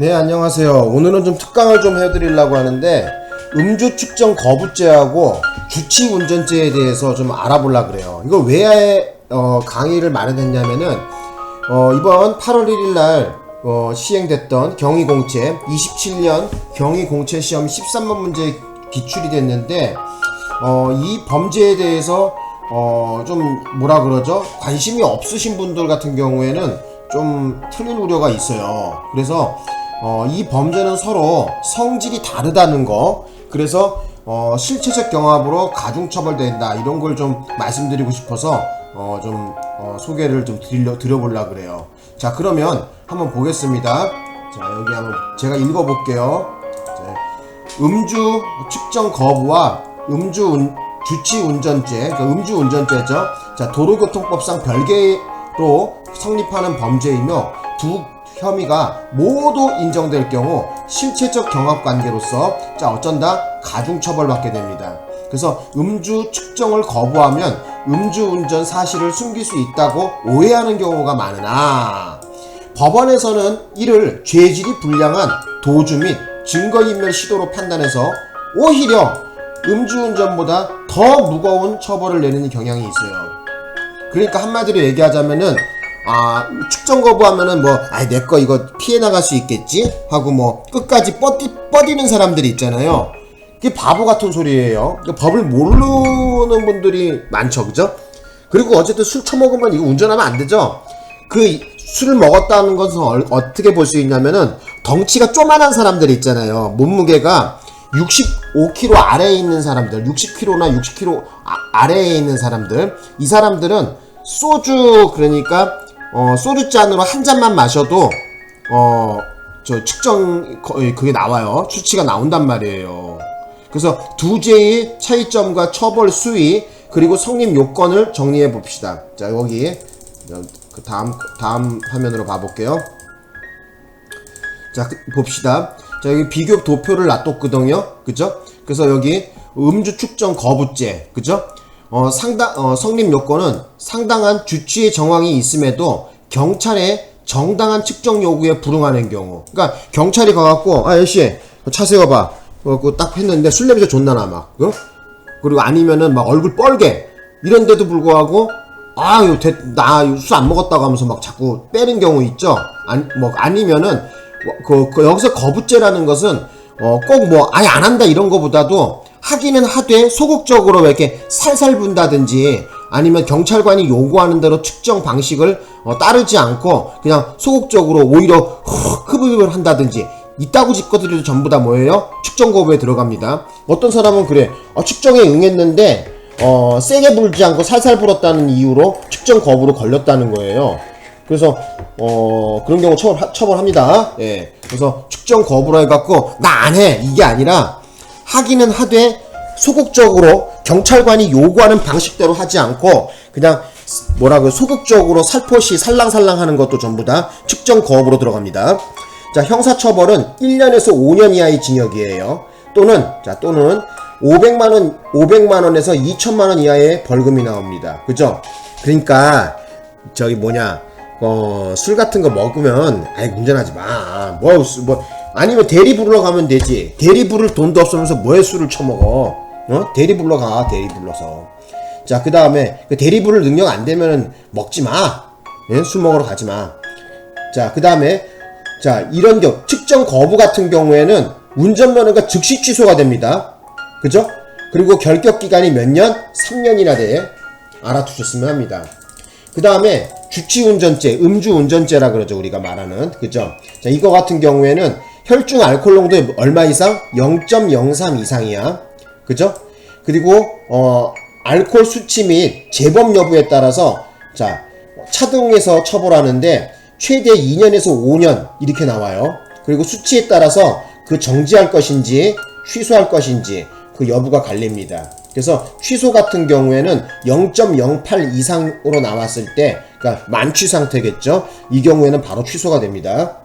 네, 안녕하세요. 오늘은 좀 특강을 좀 해드리려고 하는데 음주 측정 거부죄하고 주치 운전죄에 대해서 좀 알아보려고 그래요. 이걸 왜 강의를 마련했냐면은 이번 8월 1일 날 시행됐던 경위공채 27년 경위공채 시험 13번 문제 기출이 됐는데 이 범죄에 대해서 좀 뭐라 그러죠? 관심이 없으신 분들 같은 경우에는 좀 틀릴 우려가 있어요. 그래서 이 범죄는 서로 성질이 다르다는 거, 그래서 실체적 경합으로 가중처벌된다, 이런 걸 좀 말씀드리고 싶어서 소개를 좀 드려보려고 그래요. 자, 그러면 한번 보겠습니다. 자, 여기 한번 제가 읽어볼게요. 자, 음주 측정 거부와 주치 운전죄, 그러니까 음주 운전죄죠. 자, 도로교통법상 별개로 성립하는 범죄이며 두 혐의가 모두 인정될 경우 실체적 경합관계로서 어쩐다 가중처벌받게 됩니다. 그래서 음주 측정을 거부하면 음주운전 사실을 숨길 수 있다고 오해하는 경우가 많으나 법원에서는 이를 죄질이 불량한 도주 및 증거인멸 시도로 판단해서 오히려 음주운전보다 더 무거운 처벌을 내리는 경향이 있어요. 그러니까 한마디로 얘기하자면은 측정 거부하면은 내거 이거 피해 나갈 수 있겠지? 하고 끝까지 뻗이는 사람들이 있잖아요. 그게 바보 같은 소리예요. 법을 모르는 분들이 많죠, 그죠? 그리고 어쨌든 술 처먹으면 이거 운전하면 안 되죠? 그 술을 먹었다는 것은 어떻게 볼 수 있냐면은 덩치가 쪼만한 사람들 있잖아요. 몸무게가 65kg 아래에 있는 사람들, 60kg나 60kg 아래에 있는 사람들, 이 사람들은 소주, 그러니까 소주잔으로 한 잔만 마셔도 측정 그게 나와요. 수치가 나온단 말이에요. 그래서 두 죄의 차이점과 처벌 수위, 그리고 성립 요건을 정리해 봅시다. 자, 여기 그 다음 화면으로 봐볼게요. 자, 봅시다. 자, 여기 비교 도표를 놔뒀거든요. 그죠? 그래서 여기 음주 측정 거부죄, 그죠? 성립 요건은 상당한 주치의 정황이 있음에도 경찰의 정당한 측정 요구에 불응하는 경우. 그러니까 경찰이 가갖고 아저씨 차 세워봐, 딱 했는데 술 냄새 존나 나 막, 그리고 아니면은 막 얼굴 뻘게, 이런데도 불구하고 나 술 안 먹었다고 하면서 막 자꾸 빼는 경우 있죠. 아니면은 여기서 거부죄라는 것은 꼭 아예 안 한다 이런 거보다도 하기는 하되 소극적으로 이렇게 살살 분다든지, 아니면 경찰관이 요구하는 대로 측정 방식을 따르지 않고 그냥 소극적으로 오히려 흡입을 한다든지, 이따구 짓거들도 전부 다 뭐예요? 측정 거부에 들어갑니다. 어떤 사람은 그래, 측정에 응했는데 세게 불지 않고 살살 불었다는 이유로 측정 거부로 걸렸다는 거예요. 그래서 그런 경우 처벌합니다. 예. 그래서 측정 거부라 해갖고 나 안 해, 이게 아니라 하기는 하되 소극적으로 경찰관이 요구하는 방식대로 하지 않고 그냥 소극적으로 살포시 살랑살랑 하는 것도 전부 다 측정 거부로 들어갑니다. 자, 형사처벌은 1년에서 5년 이하의 징역이에요. 또는 500만원에서 2천만원 이하의 벌금이 나옵니다. 그죠? 그러니까 술 같은 거 먹으면 운전하지 마. 아니면 대리 부르러 가면 되지. 대리 부를 돈도 없으면서 뭐해 술을 처먹어? 대리 불러 가, 대리 불러서. 자, 그 다음에 대리 부를 능력 안 되면은 먹지 마. 예? 술 먹으러 가지 마. 자, 그 다음에 이런 경우 측정 거부 같은 경우에는 운전면허가 즉시 취소가 됩니다. 그죠? 그리고 결격 기간이 몇 년? 3년이나 돼. 알아두셨으면 합니다. 그 다음에 주치운전죄, 음주운전죄라 그러죠, 우리가 말하는. 그죠? 자, 이거 같은 경우에는 혈중 알코올 농도 얼마 이상? 0.03 이상이야. 그죠? 그리고 알코올 수치 및 재범 여부에 따라서 차등해서 처벌하는데 최대 2년에서 5년 이렇게 나와요. 그리고 수치에 따라서 그 정지할 것인지 취소할 것인지 그 여부가 갈립니다. 그래서 취소 같은 경우에는 0.08 이상으로 나왔을 때, 그러니까 만취 상태겠죠. 이 경우에는 바로 취소가 됩니다.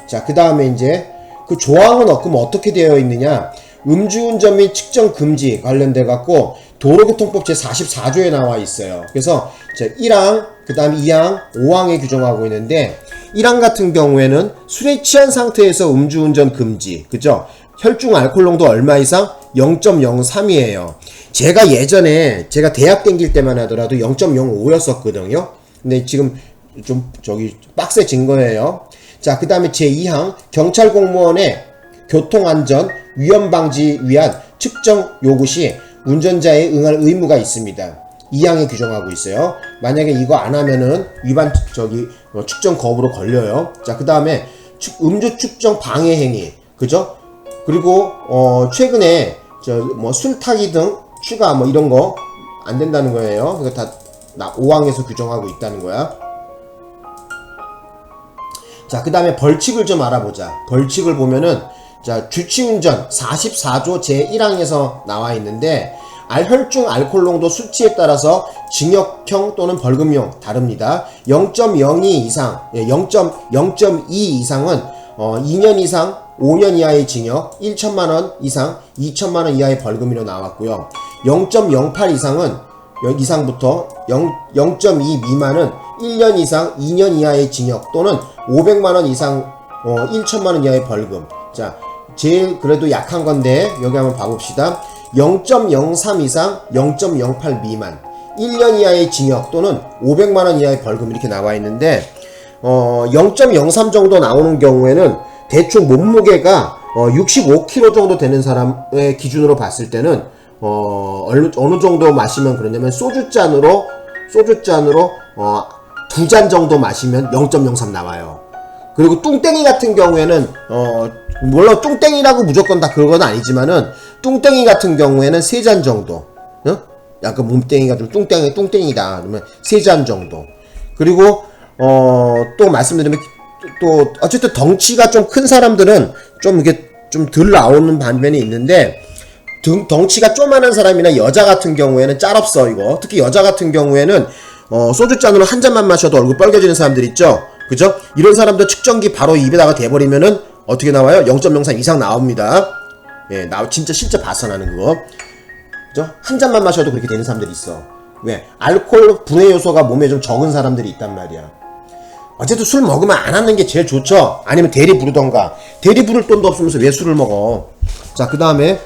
자, 그 다음에 이제 그 조항은 어떻게 되어 있느냐? 음주운전 및 측정 금지 관련돼 갖고 도로교통법 제44조에 나와 있어요. 그래서 1항, 그 다음에 2항, 5항에 규정하고 있는데 1항 같은 경우에는 술에 취한 상태에서 음주운전 금지. 그죠? 혈중 알코올 농도 얼마 이상? 0.03이에요. 제가 예전에 제가 대학 댕길 때만 하더라도 0.05였었거든요. 근데 지금 좀 빡세진 거예요. 자, 그 다음에 제2항 경찰 공무원의 교통안전 위험 방지 위한 측정 요구 시 운전자의 응할 의무가 있습니다. 2항에 규정하고 있어요. 만약에 이거 안 하면은 위반 측정 거부로 걸려요. 자, 그 다음에 음주 측정 방해 행위. 그죠? 그리고 최근에 술 타기 등 추가 이런 거 안 된다는 거예요. 이거 다 5항에서 규정하고 있다는 거야. 자, 그 다음에 벌칙을 좀 알아보자. 벌칙을 보면은 자, 주치운전 44조 제1항에서 나와 있는데 혈중 알코올 농도 수치에 따라서 징역형 또는 벌금형 다릅니다. 0.02 이상, 0.2 이상은 2년 이상 5년 이하의 징역, 1천만원 이상 2천만원 이하의 벌금으로 나왔고요. 0.08 이상은 이상부터 0.2 미만은 1년 이상 2년 이하의 징역 또는 500만원 이상 1천만원 이하의 벌금. 자, 제일 그래도 약한 건데 여기 한번 봐봅시다. 0.03 이상 0.08 미만 1년 이하의 징역 또는 500만원 이하의 벌금 이렇게 나와 있는데 0.03 정도 나오는 경우에는 대충 몸무게가 65kg 정도 되는 사람의 기준으로 봤을 때는 어느 정도 마시면 그러냐면 소주잔으로 2잔 정도 마시면 0.03 나와요. 그리고 뚱땡이 같은 경우에는 물론 뚱땡이라고 무조건 다 그건 아니지만은 뚱땡이 같은 경우에는 3잔 정도. 약간 몸땡이가 좀 뚱땡이다. 그러면 3잔 정도. 그리고 또 말씀드리면 또 어쨌든 덩치가 좀 큰 사람들은 좀 이게 좀 덜 나오는 반면이 있는데 덩치가 쪼만한 사람이나 여자 같은 경우에는 짤없어 이거. 특히 여자 같은 경우에는 소주잔으로 한 잔만 마셔도 얼굴 빨개지는 사람들 있죠. 그죠? 이런 사람들 측정기 바로 입에다가 대버리면은 어떻게 나와요? 0.03 이상 나옵니다. 예, 진짜 실제 봤어 나는 그거. 그죠? 한 잔만 마셔도 그렇게 되는 사람들이 있어. 왜? 알코올 분해 요소가 몸에 좀 적은 사람들이 있단 말이야. 어쨌든 술 먹으면 안 하는 게 제일 좋죠. 아니면 대리 부르던가. 대리 부를 돈도 없으면서 왜 술을 먹어? 자, 그 다음에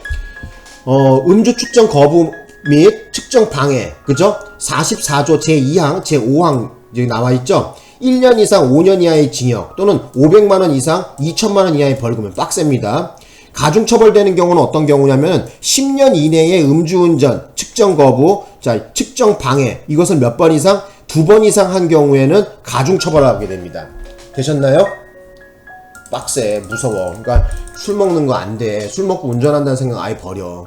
음주 측정 거부 및 측정 방해. 그죠? 44조 제2항, 제5항 여기 나와 있죠? 1년 이상 5년 이하의 징역 또는 500만원 이상 2천만원 이하의 벌금은 빡셉니다. 가중처벌되는 경우는 어떤 경우냐면 10년 이내의 음주운전 측정 거부, 자, 측정 방해 이것을 몇 번 이상? 2번 이상 한 경우에는 가중처벌을 하게 됩니다. 되셨나요? 빡세, 무서워. 그러니까 술 먹는 거 안 돼. 술 먹고 운전한다는 생각 아예 버려.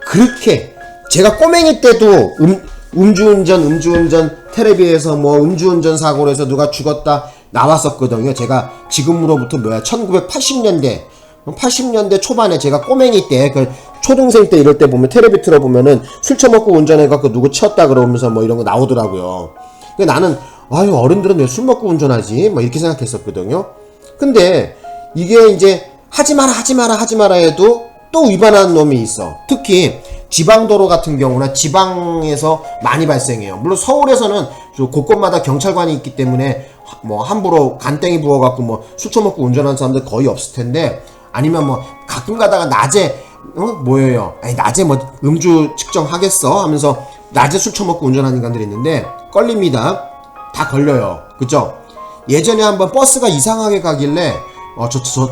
그렇게 제가 꼬맹이 때도 음주운전 텔레비에서 음주운전 사고로 해서 누가 죽었다 나왔었거든요. 제가 지금으로부터 1980년대 초반에 제가 꼬맹이 때 초등생 때 이럴 때 보면 텔레비 틀어보면은 술 처먹고 운전해갖고 누구 치었다 그러면서 이런 거 나오더라고요. 근데 나는 어른들은 왜 술 먹고 운전하지? 이렇게 생각했었거든요. 근데 이게 이제 하지마라 해도 또 위반하는 놈이 있어. 특히 지방도로 같은 경우나 지방에서 많이 발생해요. 물론 서울에서는 곳곳마다 경찰관이 있기 때문에 함부로 간땡이 부어갖고 술 처먹고 운전하는 사람들 거의 없을 텐데, 아니면 가끔 가다가 낮에 낮에 음주 측정하겠어 하면서 낮에 술 처먹고 운전하는 인간들이 있는데 걸립니다. 다 걸려요. 그죠? 예전에 한번 버스가 이상하게 가길래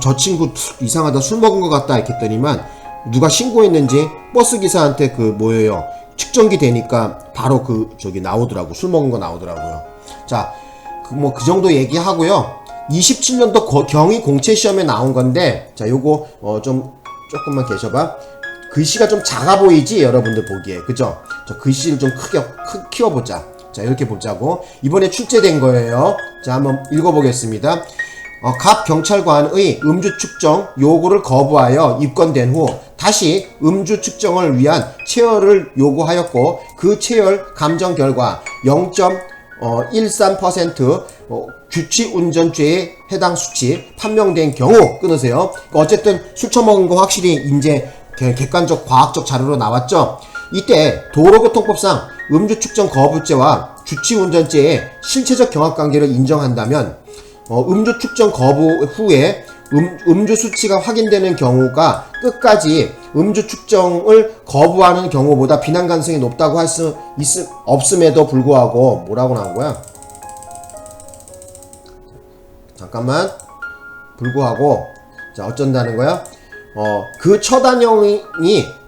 저 친구 이상하다, 술 먹은 것 같다 이렇게 했더니만 누가 신고했는지 버스 기사한테 측정기 되니까 바로 나오더라고. 술 먹은 거 나오더라고요. 자, 그 정도 얘기하고요. 27년도 경위 공채 시험에 나온 건데, 자, 요거 조금만 계셔봐. 글씨가 좀 작아 보이지 여러분들 보기에. 그죠? 저 글씨를 좀 크게 키워보자. 자, 이렇게 보자고. 이번에 출제된 거예요. 자, 한번 읽어보겠습니다. 갑 경찰관의 음주 측정 요구를 거부하여 입건된 후 다시 음주 측정을 위한 체열을 요구하였고, 그 체열 감정 결과 0.13% 규칙운전죄에 해당 수치 판명된 경우 끊으세요. 어쨌든 술 처먹은 거 확실히 이제 객관적 과학적 자료로 나왔죠. 이때 도로교통법상 음주 측정 거부죄와 주치운전죄의 실체적 경합관계를 인정한다면 음주 측정 거부 후에 음주 수치가 확인되는 경우가 끝까지 음주 측정을 거부하는 경우보다 비난 가능성이 높다고 할 수 없음에도 불구하고 뭐라고 나온 거야? 잠깐만. 불구하고 자 어쩐다는 거야? 그 처단형이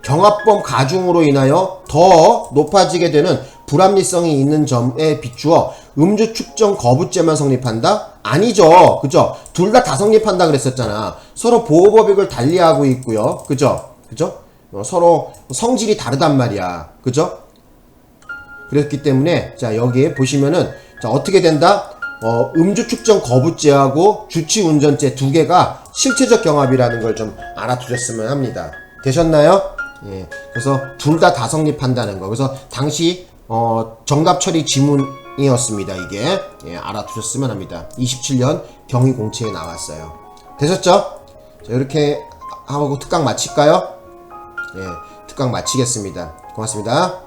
경합범 가중으로 인하여 더 높아지게 되는 불합리성이 있는 점에 비추어 음주 측정 거부죄만 성립한다? 아니죠. 그죠? 둘 다 성립한다 그랬었잖아. 서로 보호법익을 달리하고 있고요. 그죠? 그죠? 서로 성질이 다르단 말이야. 그죠? 그렇기 때문에 자 여기 보시면은 자 어떻게 된다? 음주 측정 거부죄하고 주치운전죄 두 개가 실체적 경합이라는 걸 좀 알아두셨으면 합니다. 되셨나요? 예. 그래서 둘 다 성립한다는 거. 그래서 당시 정답 처리 지문이었습니다. 이게 예, 알아두셨으면 합니다. 27년 경위공채에 나왔어요. 되셨죠? 자, 이렇게 하고 특강 마칠까요? 예, 특강 마치겠습니다. 고맙습니다.